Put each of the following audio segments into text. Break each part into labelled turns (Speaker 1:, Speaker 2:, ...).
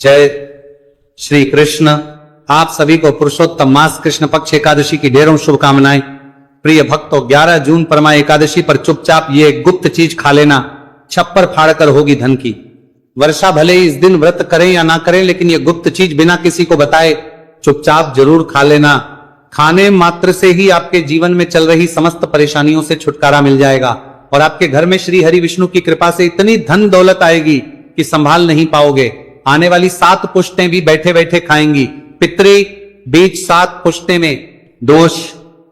Speaker 1: जय श्री कृष्ण। आप सभी को पुरुषोत्तम मास कृष्ण पक्ष एकादशी की ढेरों शुभकामनाएं। प्रिय भक्तों, 11 जून परमा एकादशी पर चुपचाप ये गुप्त चीज खा लेना, छप्पर फाड़कर होगी धन की वर्षा। भले ही इस दिन व्रत करें या ना करें, लेकिन ये गुप्त चीज बिना किसी को बताए चुपचाप जरूर खा लेना। खाने मात्र से ही आपके जीवन में चल रही समस्त परेशानियों से छुटकारा मिल जाएगा और आपके घर में श्री हरि विष्णु की कृपा से इतनी धन दौलत आएगी कि संभाल नहीं पाओगे। आने वाली 7 पुश्तें भी बैठे बैठे खाएंगी। पितरी बीच 7 पुश्तें में दोष,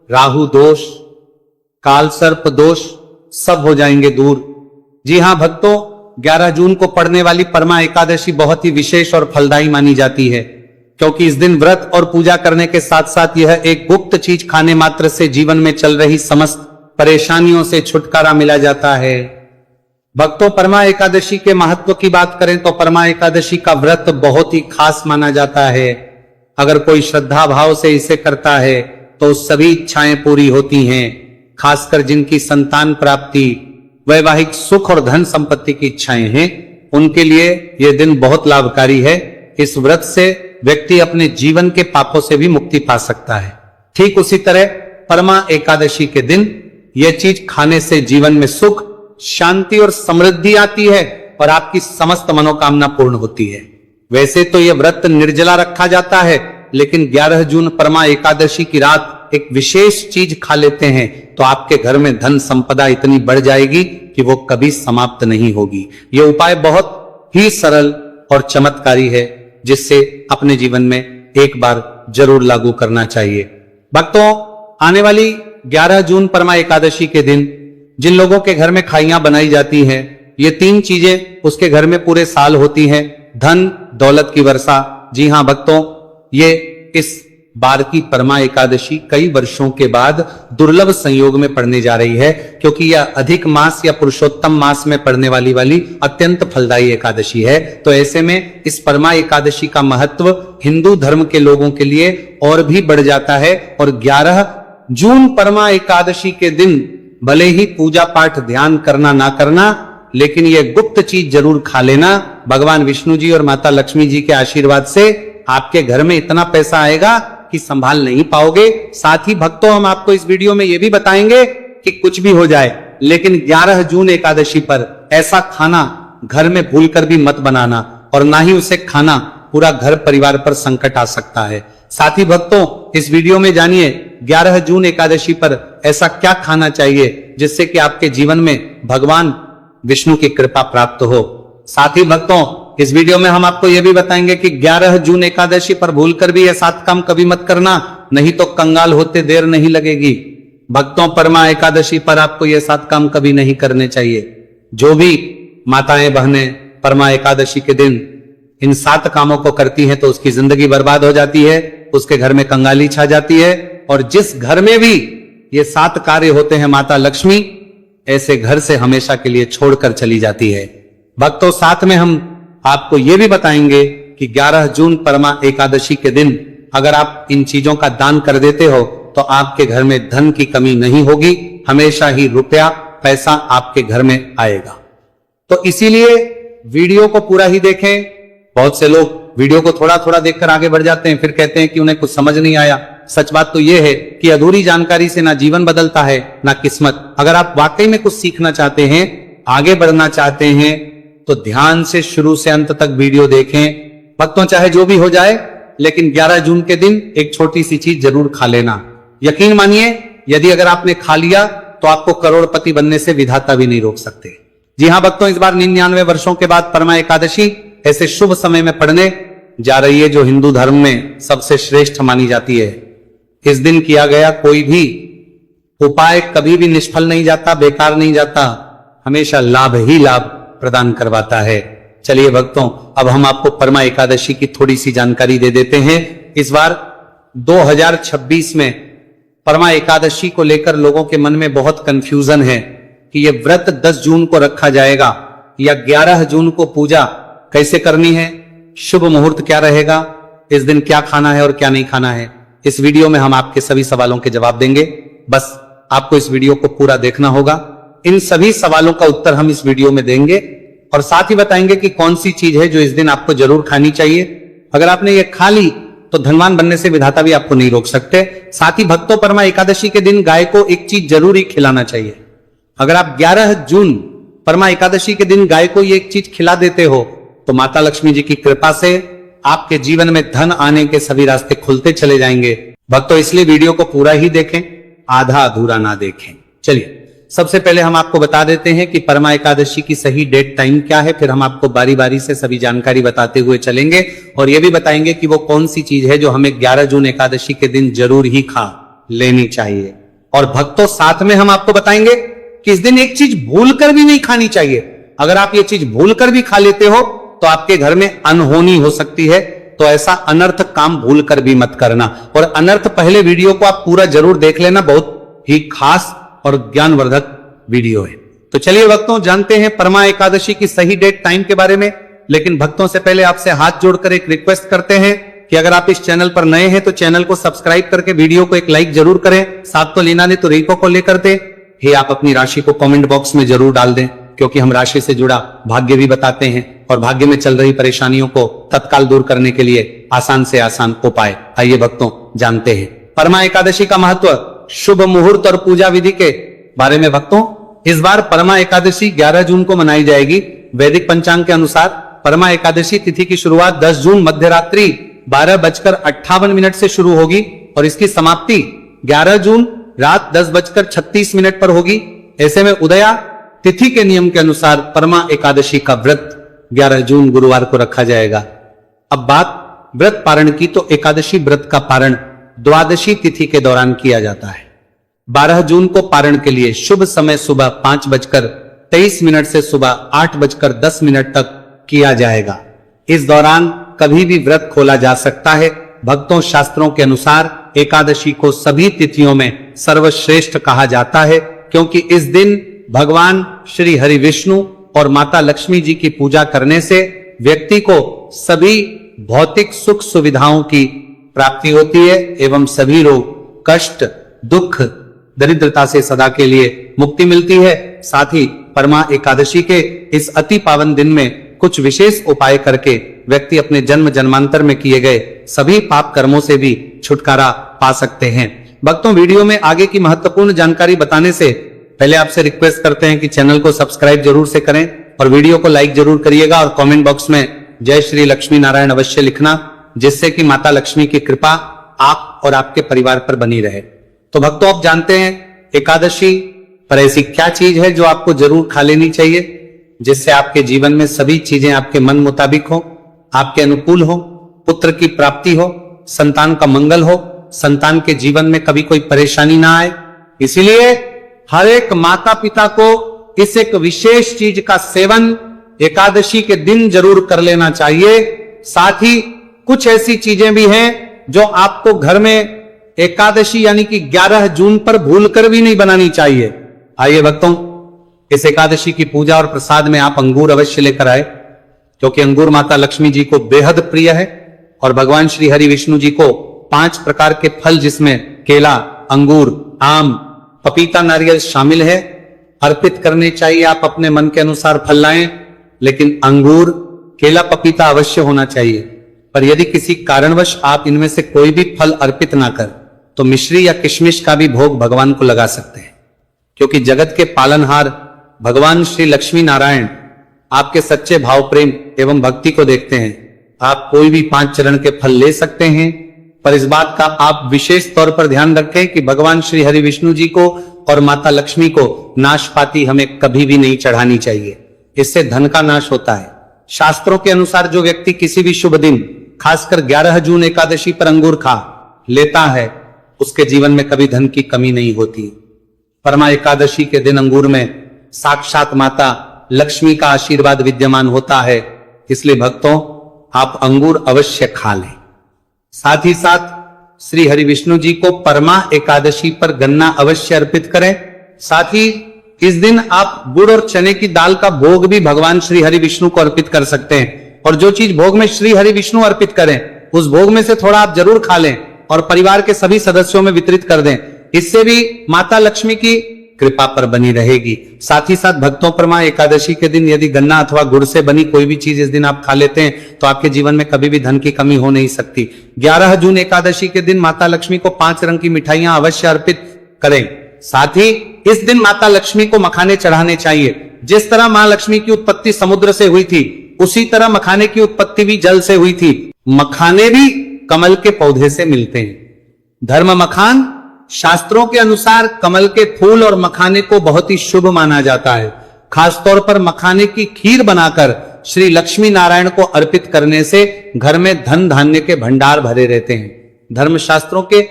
Speaker 1: राहु दोष, काल सर्प दोष सब हो जाएंगे दूर। जी हां भक्तों, 11 जून को पड़ने वाली परमा एकादशी बहुत ही विशेष और फलदायी मानी जाती है, क्योंकि इस दिन व्रत और पूजा करने के साथ साथ यह एक गुप्त चीज खाने मात्र से जीवन में चल रही समस्त परेशानियों से छुटकारा मिला जाता है। भक्तों, परमा एकादशी के महत्व की बात करें तो परमा एकादशी का व्रत बहुत ही खास माना जाता है। अगर कोई श्रद्धा भाव से इसे करता है तो सभी इच्छाएं पूरी होती हैं, खासकर जिनकी संतान प्राप्ति, वैवाहिक सुख और धन संपत्ति की इच्छाएं हैं, उनके लिए यह दिन बहुत लाभकारी है। इस व्रत से व्यक्ति अपने जीवन के पापों से भी मुक्ति पा सकता है। ठीक उसी तरह परमा एकादशी के दिन यह चीज खाने से जीवन में सुख, शांति और समृद्धि आती है और आपकी समस्त मनोकामना पूर्ण होती है। वैसे तो यह व्रत निर्जला रखा जाता है, लेकिन 11 जून परमा एकादशी की रात एक विशेष चीज खा लेते हैं तो आपके घर में धन संपदा इतनी बढ़ जाएगी कि वो कभी समाप्त नहीं होगी। यह उपाय बहुत ही सरल और चमत्कारी है, जिससे अपने जीवन में एक बार जरूर लागू करना चाहिए। भक्तों, आने वाली 11 जून परमा एकादशी के दिन जिन लोगों के घर में खाइयां बनाई जाती हैं, ये 3 चीजें उसके घर में पूरे साल होती हैं। धन दौलत की वर्षा। जी हां भक्तों, ये इस बार की परमा एकादशी कई वर्षों के बाद दुर्लभ संयोग में पड़ने जा रही है, क्योंकि यह अधिक मास या पुरुषोत्तम मास में पड़ने वाली अत्यंत फलदायी एकादशी है। तो ऐसे में इस परमा एकादशी का महत्व हिंदू धर्म के लोगों के लिए और भी बढ़ जाता है। और 11 जून परमा एकादशी के दिन भले ही पूजा पाठ ध्यान करना ना करना, लेकिन यह गुप्त चीज जरूर खा लेना। भगवान विष्णु जी और माता लक्ष्मी जी के आशीर्वाद से आपके घर में इतना पैसा आएगा कि संभाल नहीं पाओगे। साथ ही भक्तों, हम आपको इस वीडियो में यह भी बताएंगे कि कुछ भी हो जाए, लेकिन 11 जून एकादशी पर ऐसा खाना घर में भूलकर भी मत बनाना, और ना ही उसे खाना, पूरा घर परिवार पर संकट आ सकता है। साथ ही भक्तों, इस वीडियो में जानिए 11 जून एकादशी पर ऐसा क्या खाना चाहिए जिससे कि आपके जीवन में भगवान विष्णु की कृपा प्राप्त हो। साथ ही भक्तों, इस वीडियो में हम आपको यह भी बताएंगे कि 11 जून एकादशी पर भूलकर भी यह 7 काम कभी मत करना, नहीं तो कंगाल होते देर नहीं लगेगी। भक्तों, परमा एकादशी पर आपको यह 7 काम कभी नहीं करने चाहिए। जो भी माताएं बहनें परमा एकादशी के दिन इन 7 कामों को करती हैं तो उसकी जिंदगी बर्बाद हो जाती है, उसके घर में कंगाली छा जाती है, और जिस घर में भी ये 7 कार्य होते हैं, माता लक्ष्मी ऐसे घर से हमेशा के लिए छोड़कर चली जाती है। भक्तों, साथ में हम आपको यह भी बताएंगे कि 11 जून परमा एकादशी के दिन अगर आप इन चीजों का दान कर देते हो तो आपके घर में धन की कमी नहीं होगी, हमेशा ही रुपया पैसा आपके घर में आएगा। तो इसीलिए वीडियो को पूरा ही देखें। बहुत से लोग वीडियो को थोड़ा थोड़ा देखकर आगे बढ़ जाते हैं, फिर कहते हैं कि उन्हें कुछ समझ नहीं आया। सच बात तो यह है कि अधूरी जानकारी से ना जीवन बदलता है ना किस्मत। अगर आप वाकई में कुछ सीखना चाहते हैं, आगे बढ़ना चाहते हैं, तो ध्यान से शुरू से अंत तक वीडियो देखें। भक्तों, चाहे जो भी हो जाए, लेकिन 11 जून के दिन एक छोटी सी चीज जरूर खा लेना। यकीन मानिए, यदि अगर आपने खा लिया तो आपको करोड़पति बनने से विधाता भी नहीं रोक सकते। जी हां भक्तों, इस बार 99 वर्षों के बाद परमा एकादशी ऐसे शुभ समय में पड़ने जा रही है जो हिंदू धर्म में सबसे श्रेष्ठ मानी जाती है। इस दिन किया गया कोई भी उपाय कभी भी निष्फल नहीं जाता, बेकार नहीं जाता, हमेशा लाभ ही लाभ प्रदान करवाता है। चलिए भक्तों, अब हम आपको परमा एकादशी की थोड़ी सी जानकारी दे देते हैं। इस बार 2026 में परमा एकादशी को लेकर लोगों के मन में बहुत कंफ्यूजन है कि यह व्रत 10 जून को रखा जाएगा या 11 जून को पूजा कैसे करनी है, शुभ मुहूर्त क्या रहेगा, इस दिन क्या खाना है और क्या नहीं खाना है। इस वीडियो में हम आपके सभी सवालों के जवाब देंगे। बस आपको इस वीडियो को पूरा देखना होगा। इन सभी सवालों का उत्तर हम इस वीडियो में देंगे और साथ ही बताएंगे कि कौन सी चीज है जो इस दिन आपको जरूर खानी चाहिए। अगर आपने ये खा ली तो धनवान बनने से विधाता भी आपको नहीं रोक सकते। साथ ही भक्तों, परमा एकादशी के दिन गाय को एक चीज जरूर ही खिलाना चाहिए। अगर आप 11 जून परमा एकादशी के दिन गाय को ये एक चीज खिला देते हो तो माता लक्ष्मी जी की कृपा से आपके जीवन में धन आने के सभी रास्ते खुलते चले जाएंगे। भक्तों, इसलिए वीडियो को पूरा ही देखें, आधा अधूरा ना देखें। चलिए, सबसे पहले हम आपको बता देते हैं कि परमा एकादशी की सही डेट टाइम क्या है, फिर हम आपको बारी बारी से सभी जानकारी बताते हुए चलेंगे और यह भी बताएंगे कि वो कौन सी चीज है जो हमें 11 जून एकादशी के दिन जरूर ही खा लेनी चाहिए। और भक्तों, साथ में हम आपको बताएंगे कि इस दिन एक चीज भूलकर भी नहीं खानी चाहिए। अगर आप ये चीज भूलकर भी खा लेते हो तो आपके घर में अनहोनी हो सकती है, तो ऐसा अनर्थ काम भूलकर भी मत करना। और अनर्थ पहले वीडियो को आप पूरा जरूर देख लेना, बहुत ही खास और ज्ञानवर्धक वीडियो है। तो चलिए भक्तों, जानते हैं परमा एकादशी की सही डेट टाइम के बारे में। लेकिन भक्तों से पहले आपसे हाथ जोड़कर एक रिक्वेस्ट करते हैं कि अगर आप इस चैनल पर नए हैं तो चैनल को सब्सक्राइब करके वीडियो को एक लाइक जरूर करें। साथ तो लीना ने तो रीको को लेकर दे हे, आप अपनी राशि को कमेंट बॉक्स में जरूर डाल दें, क्योंकि हम राशि से जुड़ा भाग्य भी बताते हैं और भाग्य में चल रही परेशानियों को तत्काल दूर करने के लिए आसान से आसान उपाय। आइए भक्तों, जानते हैं परमा एकादशी का महत्व, शुभ मुहूर्त और पूजा विधि के बारे में। भक्तों, इस बार परमा एकादशी 11 जून को मनाई जाएगी। वैदिक पंचांग के अनुसार परमा एकादशी तिथि की शुरुआत 10 जून मध्यरात्रि 12:58 से शुरू होगी और इसकी समाप्ति 11 जून रात 10:36 पर होगी। ऐसे में उदया तिथि के नियम के अनुसार परमा एकादशी का व्रत 11 जून गुरुवार को रखा जाएगा। अब बात व्रत पारण की, तो एकादशी व्रत का पारण द्वादशी तिथि के दौरान किया जाता है। 12 जून को पारण के लिए शुभ समय सुबह 5:23 से सुबह 8:10 तक किया जाएगा। इस दौरान कभी भी व्रत खोला जा सकता है। भक्तों, शास्त्रों के अनुसार एकादशी को सभी तिथियों में सर्वश्रेष्ठ कहा जाता है, क्योंकि इस दिन भगवान श्री हरि विष्णु और माता लक्ष्मी जी की पूजा करने से व्यक्ति को सभी भौतिक सुख सुविधाओं की प्राप्ति होती है एवं सभी रोग, कष्ट, दुख, दरिद्रता से सदा के लिए मुक्ति मिलती है। साथ ही परमा एकादशी के इस अति पावन दिन में कुछ विशेष उपाय करके व्यक्ति अपने जन्म जन्मांतर में किए गए सभी पाप कर्मों से भी छुटकारा पा सकते हैं। भक्तों, वीडियो में आगे की महत्वपूर्ण जानकारी बताने से पहले आपसे रिक्वेस्ट करते हैं कि चैनल को सब्सक्राइब जरूर से करें और वीडियो को लाइक जरूर करिएगा और कमेंट बॉक्स में जय श्री लक्ष्मी नारायण अवश्य लिखना, जिससे कि माता लक्ष्मी की कृपा आप और आपके परिवार पर बनी रहे। तो भक्तों, आप जानते हैं एकादशी पर ऐसी क्या चीज है जो आपको जरूर खा लेनी चाहिए, जिससे आपके जीवन में सभी चीजें आपके मन मुताबिक हो, आपके अनुकूल हो, पुत्र की प्राप्ति हो, संतान का मंगल हो, संतान के जीवन में कभी कोई परेशानी ना आए। इसीलिए हर एक माता पिता को इस एक विशेष चीज का सेवन एकादशी के दिन जरूर कर लेना चाहिए। साथ ही कुछ ऐसी चीजें भी हैं जो आपको घर में एकादशी यानी कि 11 जून पर भूलकर भी नहीं बनानी चाहिए। आइए भक्तों, इस एकादशी की पूजा और प्रसाद में आप अंगूर अवश्य लेकर आए, क्योंकि अंगूर माता लक्ष्मी जी को बेहद प्रिय है और भगवान श्री हरि विष्णु जी को 5 प्रकार के फल, जिसमें केला, अंगूर, आम, पपीता, नारियल शामिल है, अर्पित करने चाहिए। आप अपने मन के अनुसार फल लाएं, लेकिन अंगूर, केला, पपीता अवश्य होना चाहिए। पर यदि किसी कारणवश आप इनमें से कोई भी फल अर्पित ना कर तो मिश्री या किशमिश का भी भोग भगवान को लगा सकते हैं, क्योंकि जगत के पालनहार भगवान श्री लक्ष्मी नारायण आपके सच्चे भाव, प्रेम एवं भक्ति को देखते हैं। आप कोई भी 5 चरण के फल ले सकते हैं, पर इस बात का आप विशेष तौर पर ध्यान रखें कि भगवान श्री हरि विष्णु जी को और माता लक्ष्मी को नाशपाती हमें कभी भी नहीं चढ़ानी चाहिए। इससे धन का नाश होता है। शास्त्रों के अनुसार जो व्यक्ति किसी भी शुभ दिन, खासकर 11 जून एकादशी पर अंगूर खा लेता है, उसके जीवन में कभी धन की कमी नहीं होती। परमा एकादशी के दिन अंगूर में साक्षात माता लक्ष्मी का आशीर्वाद विद्यमान होता है। इसलिए भक्तों, आप अंगूर अवश्य खा लें। साथ ही साथ श्री हरि विष्णु जी को परमा एकादशी पर गन्ना अवश्य अर्पित करें। साथ ही इस दिन आप गुड़ और चने की दाल का भोग भी भगवान श्री हरि विष्णु को अर्पित कर सकते हैं। और जो चीज भोग में श्री हरि विष्णु अर्पित करें, उस भोग में से थोड़ा आप जरूर खा लें और परिवार के सभी सदस्यों में वितरित कर दें। इससे भी माता लक्ष्मी की कृपा पर बनी रहेगी। साथ ही साथ भक्तों पर मां एकादशी के दिन यदि गन्ना अथवा गुड़ से बनी कोई भी चीज इस दिन आप खा लेते हैं तो आपके जीवन में कभी भी धन की कमी हो नहीं सकती। 11 जून एकादशी के दिन माता लक्ष्मी को 5 रंग की मिठाइयां अवश्य अर्पित करें। साथ ही इस दिन माता लक्ष्मी को मखाने चढ़ाने चाहिए। जिस तरह मां लक्ष्मी की उत्पत्ति समुद्र से हुई थी उसी तरह मखाने की उत्पत्ति भी जल से हुई थी। मखाने भी कमल के पौधे से मिलते हैं। धर्म मखान शास्त्रों के अनुसार कमल के फूल और मखाने को बहुत ही शुभ माना जाता है। खासतौर पर मखाने की खीर बनाकर श्री लक्ष्मी नारायण को अर्पित करने से घर में धन धान्य के भंडार भरे रहते हैं। धर्मशास्त्रों के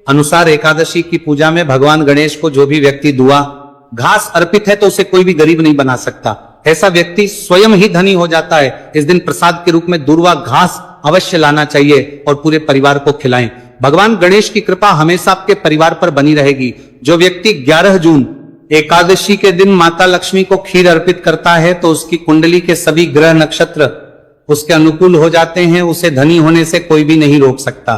Speaker 1: अनुसार एकादशी की पूजा में भगवान गणेश को जो भी व्यक्ति दुआ घास अर्पित है तो उसे कोई भी गरीब नहीं बना सकता। ऐसा व्यक्ति स्वयं ही धनी हो जाता है। इस दिन प्रसाद के रूप में दूर्वा घास अवश्य लाना चाहिए और पूरे परिवार को खिलाएं। भगवान गणेश की कृपा हमेशा आपके परिवार पर बनी रहेगी। जो व्यक्ति 11 जून एकादशी के दिन माता लक्ष्मी को खीर अर्पित करता है तो उसकी कुंडली के सभी ग्रह नक्षत्र उसके अनुकूल हो जाते हैं। उसे धनी होने से कोई भी नहीं रोक सकता।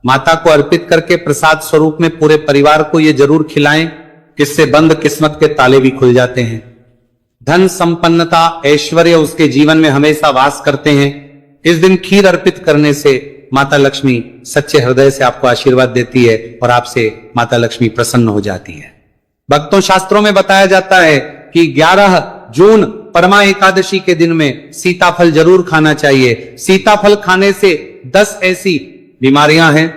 Speaker 1: माता को अर्पित करके प्रसाद स्वरूप में पूरे परिवार को ये जरूर खिलाएं, इससे बंद किस्मत के ताले भी खुल जाते हैं। धन संपन्नता ऐश्वर्य उसके जीवन में हमेशा वास करते हैं। इस दिन खीर अर्पित करने से माता लक्ष्मी सच्चे हृदय से आपको आशीर्वाद देती है और आपसे माता लक्ष्मी प्रसन्न हो जाती है। भक्तों, शास्त्रों में बताया जाता है कि 11 जून परमा एकादशी के दिन में सीताफल जरूर खाना चाहिए। सीताफल खाने से 10 ऐसी बीमारियां हैं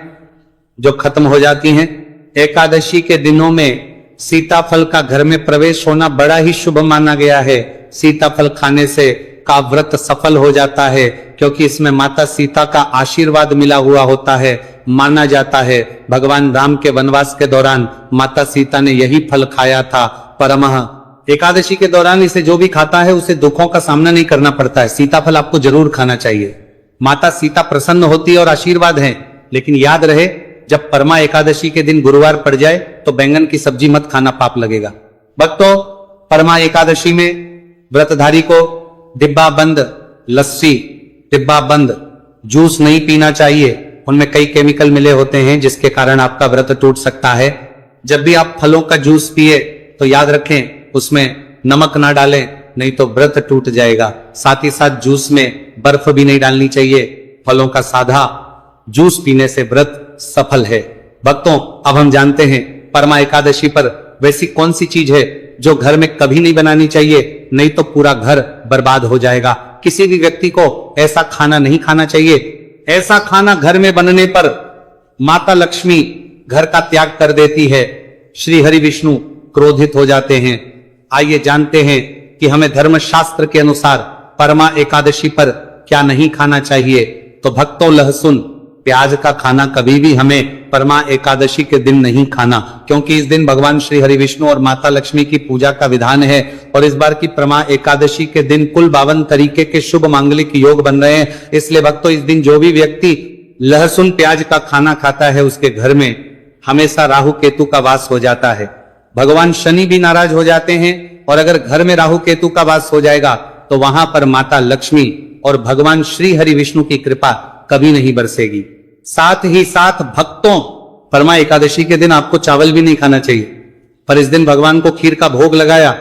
Speaker 1: जो खत्म हो जाती हैं। एकादशी के दिनों में सीताफल का घर में प्रवेश होना बड़ा ही शुभ माना गया है। सीताफल खाने से का व्रत सफल हो जाता है क्योंकि इसमें माता सीता का आशीर्वाद मिला हुआ होता है। माना जाता है भगवान राम के वनवास के दौरान माता सीता ने यही फल खाया था। परमः एकादशी के दौरान इसे जो भी खाता है उसे दुखों का सामना नहीं करना पड़ता है। सीताफल आपको जरूर खाना चाहिए। माता सीता प्रसन्न होती है और आशीर्वाद है। लेकिन याद रहे, जब परमा एकादशी के दिन गुरुवार पड़ जाए तो बैंगन की सब्जी मत खाना, पाप लगेगा। भक्तों, परमा एकादशी में व्रतधारी को डिब्बा बंद लस्सी, डिब्बा बंद जूस नहीं पीना चाहिए। उनमें कई केमिकल मिले होते हैं जिसके कारण आपका व्रत टूट सकता है। जब भी आप फलों का जूस पिए तो याद रखें उसमें नमक ना डालें, नहीं तो व्रत टूट जाएगा। साथ ही साथ जूस में बर्फ भी नहीं डालनी चाहिए। फलों का साधा जूस पीने से व्रत सफल है। भक्तों, अब हम जानते हैं परमा एकादशी पर वैसी कौन सी चीज है जो घर में कभी नहीं बनानी चाहिए, नहीं तो पूरा घर बर्बाद हो जाएगा। किसी भी व्यक्ति को ऐसा खाना नहीं खाना चाहिए। ऐसा खाना घर में बनने पर माता लक्ष्मी घर का त्याग कर देती है। श्री हरि विष्णु क्रोधित हो जाते हैं। आइए जानते हैं कि हमें धर्मशास्त्र के अनुसार परमा एकादशी पर क्या नहीं खाना चाहिए। तो भक्तों, लहसुन प्याज का खाना कभी भी हमें परमा एकादशी के दिन नहीं खाना, क्योंकि इस दिन भगवान श्री हरि विष्णु और माता लक्ष्मी की पूजा का विधान है। और इस बार की परमा एकादशी के दिन कुल 52 तरीके के शुभ मांगलिक योग बन रहे हैं। इसलिए भक्तों, इस दिन जो भी व्यक्ति लहसुन प्याज का खाना खाता है उसके घर में हमेशा राहु केतु का वास हो जाता है। भगवान शनि भी नाराज हो जाते हैं और अगर घर में राहु केतु का वास हो जाएगा तो वहां पर माता लक्ष्मी और भगवान श्री हरि विष्णु की कृपा कभी नहीं बरसेगी। साथ ही साथ भक्तों, परमा एकादशी के दिन आपको चावल भी नहीं खाना चाहिए। पर इस दिन भगवान को खीर का भोग लगाया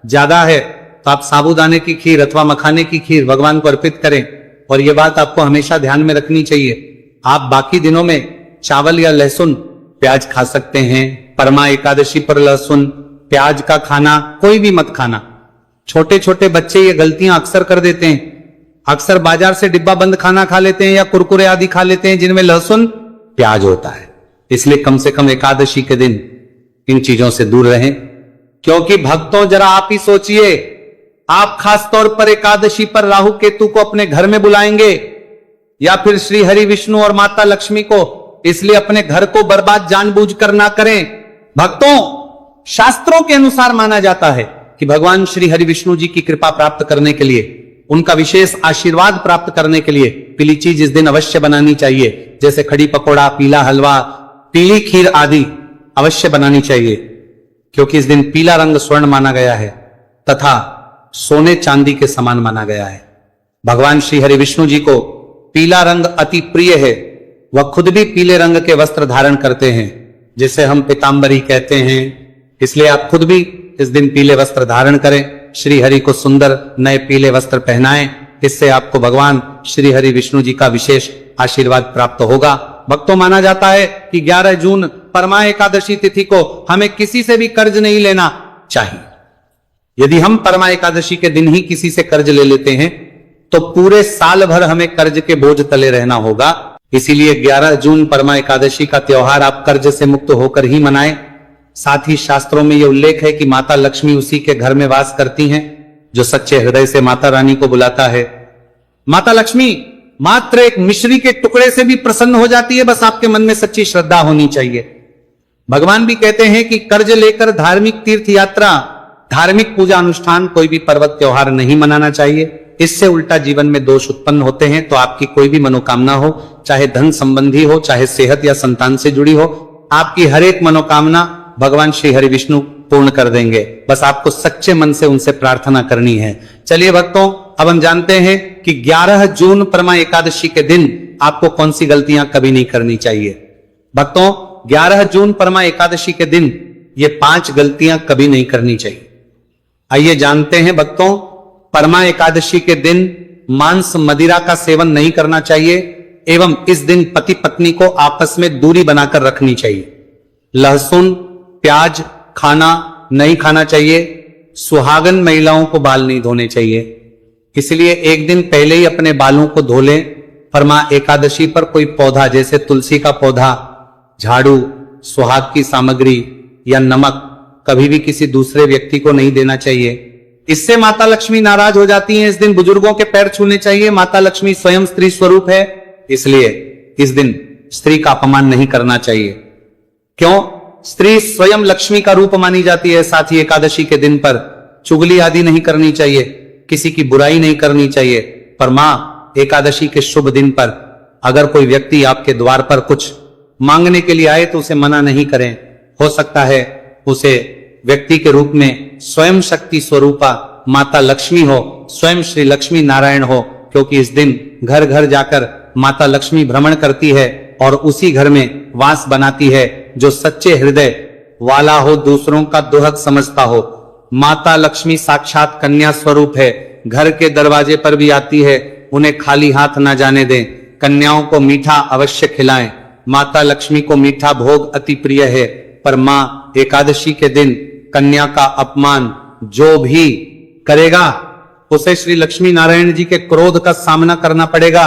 Speaker 1: ज्यादा है तो आप साबूदाने की खीर अथवा मखाने की खीर भगवान को अर्पित करें। और यह बात आपको हमेशा ध्यान में रखनी चाहिए, आप बाकी दिनों में चावल या लहसुन प्याज खा सकते हैं। परमा एकादशी पर लहसुन प्याज का खाना कोई भी मत खाना। छोटे छोटे बच्चे ये गलतियां अक्सर कर देते हैं। अक्सर बाजार से डिब्बा बंद खाना खा लेते हैं या कुरकुरे आदि खा लेते हैं जिनमें लहसुन प्याज होता है। इसलिए कम से कम एकादशी के दिन इन चीजों से दूर रहें। क्योंकि भक्तों, जरा आप ही सोचिए, आप खास तौर पर एकादशी पर राहु केतु को अपने घर में बुलाएंगे या फिर श्री हरि विष्णु और माता लक्ष्मी को, इसलिए अपने घर को बर्बाद जानबूझकर ना करें। भक्तों, शास्त्रों के अनुसार माना जाता है कि भगवान श्री हरि विष्णु जी की कृपा प्राप्त करने के लिए, उनका विशेष आशीर्वाद प्राप्त करने के लिए पीली चीज इस दिन अवश्य बनानी चाहिए। जैसे खड़ी पकौड़ा, पीला हलवा, पीली खीर आदि अवश्य बनानी चाहिए, क्योंकि इस दिन पीला रंग स्वर्ण माना गया है तथा सोने चांदी के समान माना गया है। भगवान श्री हरि विष्णु जी को पीला रंग अति प्रिय है। वह खुद भी पीले रंग के वस्त्र धारण करते हैं, जिसे हम पीतांबरी कहते हैं। इसलिए आप खुद भी इस दिन पीले वस्त्र धारण करें, श्री हरि को सुंदर नए पीले वस्त्र पहनाएं। इससे आपको भगवान श्री हरि विष्णु जी का विशेष आशीर्वाद प्राप्त होगा। भक्तों, माना जाता है कि 11 जून परमा एकादशी तिथि को हमें किसी से भी कर्ज नहीं लेना चाहिए। यदि हम परमा एकादशी के दिन ही किसी से कर्ज ले लेते हैं तो पूरे साल भर हमें कर्ज के बोझ तले रहना होगा। इसीलिए 11 जून परमा एकादशी का त्योहार आप कर्ज से मुक्त होकर ही मनाएं। साथ ही शास्त्रों में यह उल्लेख है कि माता लक्ष्मी उसी के घर में वास करती हैं जो सच्चे हृदय से माता रानी को बुलाता है। माता लक्ष्मी मात्र एक मिश्री के टुकड़े से भी प्रसन्न हो जाती है, बस आपके मन में सच्ची श्रद्धा होनी चाहिए। भगवान भी कहते हैं कि कर्ज लेकर धार्मिक तीर्थ यात्रा, धार्मिक पूजा अनुष्ठान, कोई भी पर्व त्योहार नहीं मनाना चाहिए। इससे उल्टा जीवन में दोष उत्पन्न होते हैं। तो आपकी कोई भी मनोकामना हो, चाहे धन संबंधी हो, चाहे सेहत या संतान से जुड़ी हो, आपकी हर एक मनोकामना भगवान श्री हरि विष्णु पूर्ण कर देंगे। बस आपको सच्चे मन से उनसे प्रार्थना करनी है। चलिए भक्तों, अब हम जानते हैं कि 11 जून परमा एकादशी के दिन आपको कौन सी गलतियां कभी नहीं करनी चाहिए। भक्तों, 11 जून परमा एकादशी के दिन ये 5 गलतियां कभी नहीं करनी चाहिए। आइए जानते हैं भक्तों, परमा एकादशी के दिन मांस मदिरा का सेवन नहीं करना चाहिए एवं इस दिन पति पत्नी को आपस में दूरी बनाकर रखनी चाहिए। लहसुन प्याज खाना नहीं खाना चाहिए। सुहागन महिलाओं को बाल नहीं धोने चाहिए, इसलिए एक दिन पहले ही अपने बालों को धो लें। परमा एकादशी पर कोई पौधा जैसे तुलसी का पौधा, झाड़ू, सुहाग की सामग्री या नमक कभी भी किसी दूसरे व्यक्ति को नहीं देना चाहिए। इससे माता लक्ष्मी नाराज हो जाती हैं। इस दिन बुजुर्गों के पैर छूने चाहिए। माता लक्ष्मी स्वयं स्त्री स्वरूप है, इसलिए इस दिन स्त्री का अपमान नहीं करना चाहिए। क्यों? स्त्री स्वयं लक्ष्मी का रूप मानी जाती है। साथ ही एकादशी के दिन पर चुगली आदि नहीं करनी चाहिए, किसी की बुराई नहीं करनी चाहिए। पर मां एकादशी के शुभ दिन पर अगर कोई व्यक्ति आपके द्वार पर कुछ मांगने के लिए आए तो उसे मना नहीं करें। हो सकता है उसे व्यक्ति के रूप में स्वयं शक्ति स्वरूपा माता लक्ष्मी हो, स्वयं श्री लक्ष्मी नारायण हो, क्योंकि इस दिन घर घर जाकर माता लक्ष्मी भ्रमण करती है और उसी घर में वास बनाती है जो सच्चे हृदय वाला हो, दूसरों का दुहक समझता हो। माता लक्ष्मी साक्षात कन्या स्वरूप है, घर के दरवाजे पर भी आती है। उन्हें खाली हाथ ना जाने दें। कन्याओं को मीठा अवश्य खिलाएं। माता लक्ष्मी को मीठा भोग अति प्रिय है, पर मां एकादशी के दिन कन्या का अपमान जो भी करेगा उसे श्री लक्ष्मी नारायण जी के क्रोध का सामना करना पड़ेगा।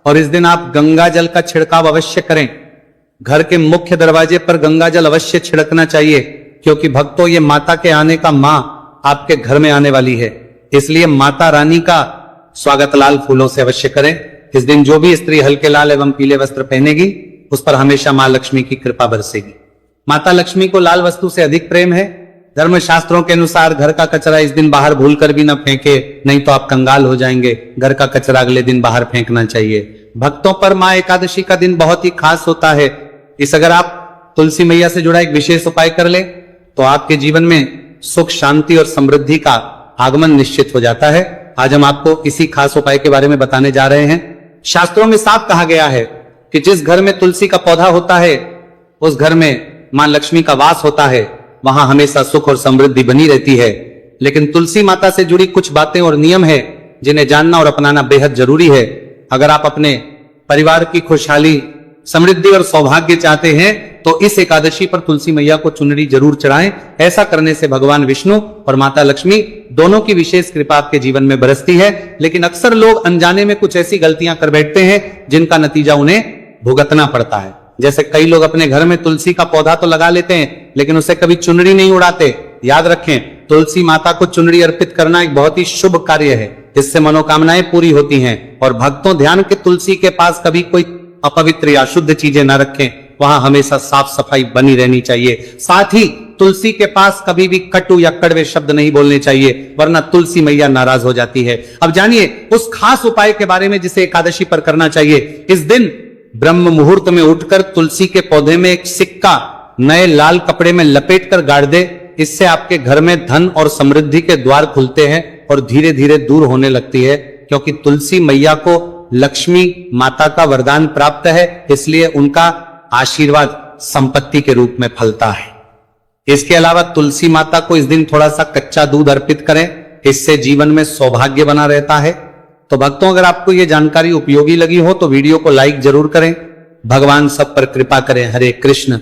Speaker 1: और इस दिन आप गंगा जल का छिड़काव अवश्य करें। घर के मुख्य दरवाजे पर गंगा जल अवश्य छिड़कना चाहिए, क्योंकि भक्तों ये माता के आने का मां आपके घर में आने वाली है। इसलिए माता रानी का स्वागत लाल फूलों से अवश्य करें। इस दिन जो भी स्त्री हल्के लाल एवं पीले वस्त्र पहनेगी उस पर हमेशा मां लक्ष्मी की कृपा बरसेगी। माता लक्ष्मी को लाल वस्तु से अधिक प्रेम है। धर्म शास्त्रों के अनुसार घर का कचरा इस दिन बाहर भूलकर भी न फेंके, नहीं तो आप कंगाल हो जाएंगे। घर का कचरा अगले दिन बाहर फेंकना चाहिए। भक्तों पर मां एकादशी का दिन बहुत ही खास होता है। अगर आप तुलसी मैया से जुड़ा एक विशेष उपाय कर ले तो आपके जीवन में सुख शांति और समृद्धि का आगमन निश्चित हो जाता है। आज हम आपको इसी खास उपाय के बारे में बताने जा रहे हैं। शास्त्रों में साफ कहा गया है कि जिस घर में तुलसी का पौधा होता है उस घर में मां लक्ष्मी का वास होता है, वहां हमेशा सुख और समृद्धि बनी रहती है। लेकिन तुलसी माता से जुड़ी कुछ बातें और नियम है जिन्हें जानना और अपनाना बेहद जरूरी है। अगर आप अपने परिवार की खुशहाली, समृद्धि और सौभाग्य चाहते हैं तो इस एकादशी पर तुलसी मैया को चुनरी जरूर चढ़ाएं। ऐसा करने से भगवान विष्णु और माता लक्ष्मी दोनों की विशेष कृपा आपके जीवन में बरसती है। लेकिन अक्सर लोग अनजाने में कुछ ऐसी गलतियां कर बैठते हैं जिनका नतीजा उन्हें भुगतना पड़ता है। जैसे कई लोग अपने घर में तुलसी का पौधा तो लगा लेते हैं लेकिन उसे कभी चुनरी नहीं उड़ाते। याद रखें, तुलसी माता को चुनरी अर्पित करना एक बहुत ही शुभ कार्य है। इससे मनोकामनाएं पूरी होती हैं। और भक्तों ध्यान के तुलसी के पास कभी कोई अपवित्र या अशुद्ध चीजें न रखें। वहां हमेशा साफ सफाई बनी रहनी चाहिए। साथ ही तुलसी के पास कभी भी कटु या कड़वे शब्द नहीं बोलने चाहिए, वरना तुलसी मैया नाराज हो जाती है। अब जानिए उस खास उपाय के बारे में जिसे एकादशी पर करना चाहिए। इस दिन ब्रह्म मुहूर्त में उठकर तुलसी के पौधे में एक सिक्का नए लाल कपड़े में लपेट कर गाड़ दे। इससे आपके घर में धन और समृद्धि के द्वार खुलते हैं और धीरे धीरे दूर होने लगती है, क्योंकि तुलसी मैया को लक्ष्मी माता का वरदान प्राप्त है, इसलिए उनका आशीर्वाद संपत्ति के रूप में फलता है। इसके अलावा तुलसी माता को इस दिन थोड़ा सा कच्चा दूध अर्पित करें, इससे जीवन में सौभाग्य बना रहता है। तो भक्तों, अगर आपको ये जानकारी उपयोगी लगी हो तो वीडियो को लाइक जरूर करें। भगवान सब पर कृपा करें। हरे कृष्ण।